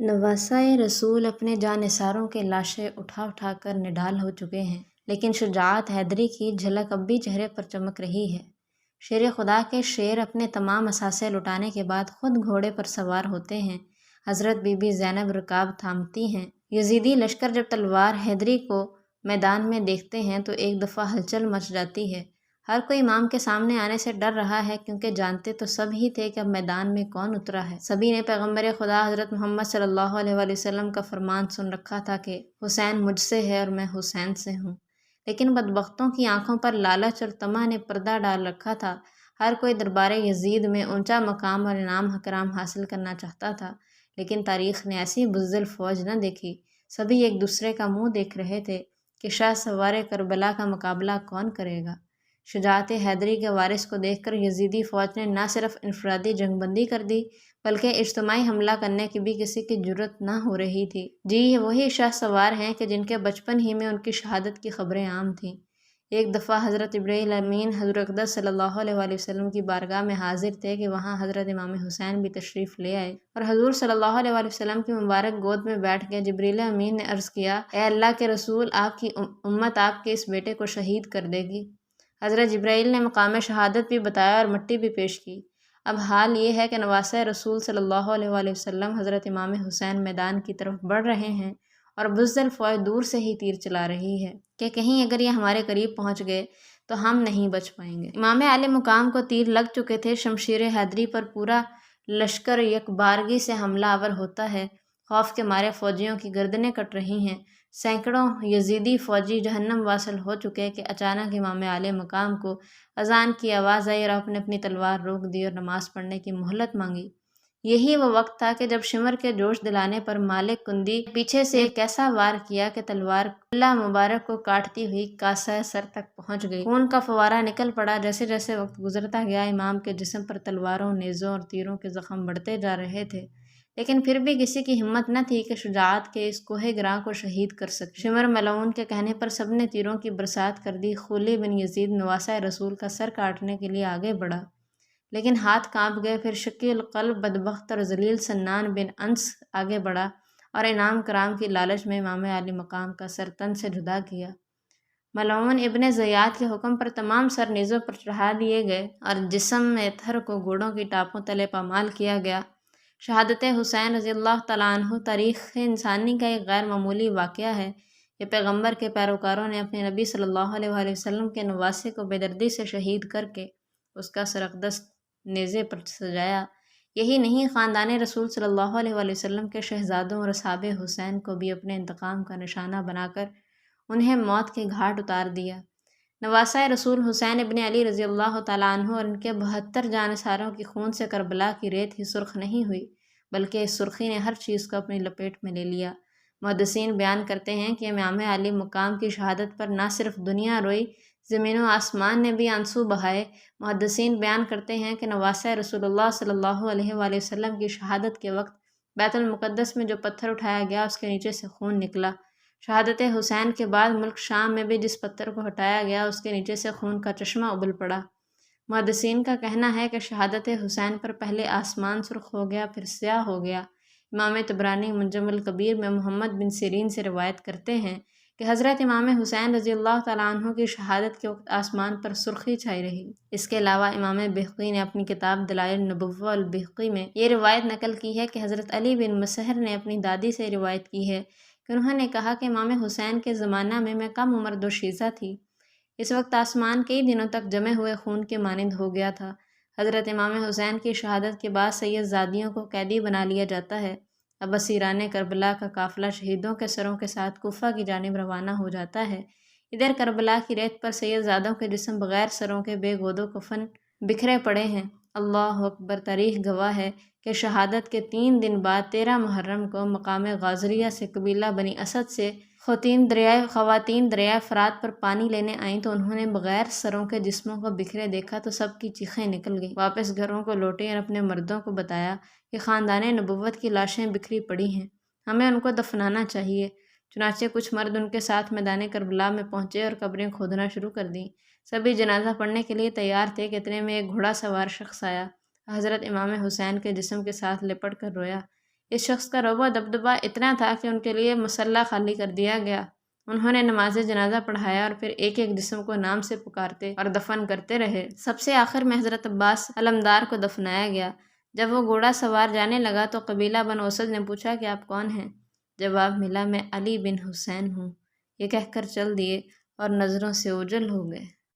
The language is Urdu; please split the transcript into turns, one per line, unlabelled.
نواسۂ رسول اپنے جانثاروں کے لاشیں اٹھا اٹھا کر نڈھال ہو چکے ہیں، لیکن شجاعت حیدری کی جھلک اب بھی چہرے پر چمک رہی ہے۔ شیر خدا کے شیر اپنے تمام اثاثے لٹانے کے بعد خود گھوڑے پر سوار ہوتے ہیں۔ حضرت بی بی زینب رکاب تھامتی ہیں۔ یزیدی لشکر جب تلوار حیدری کو میدان میں دیکھتے ہیں تو ایک دفعہ ہلچل مچ جاتی ہے۔ ہر کوئی امام کے سامنے آنے سے ڈر رہا ہے، کیونکہ جانتے تو سب ہی تھے کہ اب میدان میں کون اترا ہے۔ سبھی نے پیغمبر خدا حضرت محمد صلی اللہ علیہ وآلہ وسلم کا فرمان سن رکھا تھا کہ حسین مجھ سے ہے اور میں حسین سے ہوں، لیکن بدبختوں کی آنکھوں پر لالچ اور طمع نے پردہ ڈال رکھا تھا۔ ہر کوئی دربار یزید میں اونچا مقام اور انعام اکرام حاصل کرنا چاہتا تھا، لیکن تاریخ نے ایسی بزدل فوج نہ دیکھی۔ سبھی ایک دوسرے کا منہ دیکھ رہے تھے کہ شاہ سوار کربلا کا مقابلہ کون کرے گا۔ شجاعت حیدری کے وارث کو دیکھ کر یزیدی فوج نے نہ صرف انفرادی جنگ بندی کر دی، بلکہ اجتماعی حملہ کرنے کی بھی کسی کی جرأت نہ ہو رہی تھی۔ جی یہ وہی شاہ سوار ہیں کہ جن کے بچپن ہی میں ان کی شہادت کی خبریں عام تھیں۔ ایک دفعہ حضرت جبرائیل امین حضور اقدس صلی اللہ علیہ وآلہ وسلم کی بارگاہ میں حاضر تھے کہ وہاں حضرت امام حسین بھی تشریف لے آئے اور حضور صلی اللہ علیہ وآلہ وسلم کی مبارک گود میں بیٹھ گئے۔ جبرائیل امین نے عرض کیا، اے اللہ کے رسول، آپ کی امت آپ کے اس بیٹے کو شہید کر دے گی۔ حضرت جبرائیل نے مقام شہادت بھی بتایا اور مٹی بھی پیش کی۔ اب حال یہ ہے کہ نواسۂ رسول صلی اللہ علیہ وآلہ وسلم حضرت امام حسین میدان کی طرف بڑھ رہے ہیں اور بزدل فوج دور سے ہی تیر چلا رہی ہے کہ کہیں اگر یہ ہمارے قریب پہنچ گئے تو ہم نہیں بچ پائیں گے۔ امام عالی مقام کو تیر لگ چکے تھے۔ شمشیر حیدری پر پورا لشکر یکبارگی سے حملہ آور ہوتا ہے۔ خوف کے مارے فوجیوں کی گردنیں کٹ رہی ہیں۔ سینکڑوں یزیدی فوجی جہنم واصل ہو چکے کہ اچانک امام عالی مقام کو اذان کی آواز آئی اور آپ نے اپنی تلوار روک دی اور نماز پڑھنے کی مہلت مانگی۔ یہی وہ وقت تھا کہ جب شمر کے جوش دلانے پر مالک کندی پیچھے سے ایک ایسا وار کیا کہ تلوار اللہ مبارک کو کاٹتی ہوئی کاسہ سر تک پہنچ گئی۔ خون کا فوارہ نکل پڑا۔ جیسے جیسے وقت گزرتا گیا امام کے جسم پر تلواروں، نیزوں اور تیروں کے زخم بڑھتے جا رہے تھے، لیکن پھر بھی کسی کی ہمت نہ تھی کہ شجاعت کے اس کوہ گراں کو شہید کر سکے۔ شمر ملعون کے کہنے پر سب نے تیروں کی برسات کر دی۔ خولی بن یزید نواسۂ رسول کا سر کاٹنے کے لیے آگے بڑھا، لیکن ہاتھ کانپ گئے۔ پھر شقی القلب بدبخت اور ذلیل سنان بن انس آگے بڑھا اور انعام کرام کی لالچ میں امام عالی مقام کا سر تن سے جدا کیا۔ ملعون ابن زیاد کے حکم پر تمام سر نیزوں پر چڑھا دیے گئے اور جسم ایتھر کو گھوڑوں کی ٹاپوں تلے پامال کیا گیا۔ شہادت حسین رضی اللہ تعالیٰ عنہ تاریخ انسانی کا ایک غیر معمولی واقعہ ہے۔ یہ پیغمبر کے پیروکاروں نے اپنے نبی صلی اللہ علیہ وآلہ وسلم کے نواسے کو بے دردی سے شہید کر کے اس کا سر اقدس نیزے پر سجایا۔ یہی نہیں، خاندان رسول صلی اللہ علیہ وآلہ وسلم کے شہزادوں اور اصحاب حسین کو بھی اپنے انتقام کا نشانہ بنا کر انہیں موت کے گھاٹ اتار دیا۔ نواسۂ رسول حسین ابن علی رضی اللہ تعالیٰ عنہ اور ان کے 72 جانثاروں کی خون سے کربلا کی ریت ہی سرخ نہیں ہوئی، بلکہ اس سرخی نے ہر چیز کو اپنی لپیٹ میں لے لیا۔ محدثین بیان کرتے ہیں کہ امام علی مقام کی شہادت پر نہ صرف دنیا روئی، زمین و آسمان نے بھی آنسو بہائے۔ محدثین بیان کرتے ہیں کہ نواسۂ رسول اللہ صلی اللہ علیہ وآلہ وسلم کی شہادت کے وقت بیت المقدس میں جو پتھر اٹھایا گیا اس کے نیچے سے خون نکلا۔ شہادت حسین کے بعد ملک شام میں بھی جس پتھر کو ہٹایا گیا اس کے نیچے سے خون کا چشمہ ابل پڑا۔ محدثین کا کہنا ہے کہ شہادت حسین پر پہلے آسمان سرخ ہو گیا، پھر سیاہ ہو گیا۔ امام طبرانی منجم الکبیر میں محمد بن سیرین سے روایت کرتے ہیں کہ حضرت امام حسین رضی اللہ تعالیٰ عنہ کی شہادت کے وقت آسمان پر سرخی چھائی رہی۔ اس کے علاوہ امام بہقی نے اپنی کتاب دلائل النبوہ البہقی میں یہ روایت نقل کی ہے کہ حضرت علی بن مسہر نے اپنی دادی سے روایت کی ہے کہ انہوں نے کہا کہ امام حسین کے زمانہ میں میں کم عمر دوشیزہ تھی۔ اس وقت آسمان کئی دنوں تک جمے ہوئے خون کے مانند ہو گیا تھا۔ حضرت امام حسین کی شہادت کے بعد سید زادیوں کو قیدی بنا لیا جاتا ہے۔ اب اسیران کربلا کا قافلہ شہیدوں کے سروں کے ساتھ کوفہ کی جانب روانہ ہو جاتا ہے۔ ادھر کربلا کی ریت پر سید زادوں کے جسم بغیر سروں کے بے گود و کفن بکھرے پڑے ہیں۔ اللہ اکبر! تاریخ گواہ ہے کہ شہادت کے 3 دن بعد 13 محرم کو مقام غازریہ سے قبیلہ بنی اسد سے خواتین دریائے فرات پر پانی لینے آئیں تو انہوں نے بغیر سروں کے جسموں کو بکھرے دیکھا تو سب کی چیخیں نکل گئیں۔ واپس گھروں کو لوٹیں اور اپنے مردوں کو بتایا کہ خاندان نبوت کی لاشیں بکھری پڑی ہیں، ہمیں ان کو دفنانا چاہیے۔ چنانچہ کچھ مرد ان کے ساتھ میدان کربلا میں پہنچے اور قبریں کھودنا شروع کر دیں۔ سبھی جنازہ پڑھنے کے لیے تیار تھے کہ اتنے میں ایک گھوڑا سوار شخص آیا، حضرت امام حسین کے جسم کے ساتھ لپٹ کر رویا۔ اس شخص کا رعب و دبدبہ اتنا تھا کہ ان کے لیے مصلی خالی کر دیا گیا۔ انہوں نے نماز جنازہ پڑھایا اور پھر ایک ایک جسم کو نام سے پکارتے اور دفن کرتے رہے۔ سب سے آخر میں حضرت عباس علمدار کو دفنایا گیا۔ جب وہ گھوڑا سوار جانے لگا تو قبیلہ بنو اسد نے پوچھا کہ آپ کون ہیں؟ جواب ملا، میں علی بن حسین ہوں۔ یہ کہہ کر چل دیے اور نظروں سے اوجھل ہو گئے۔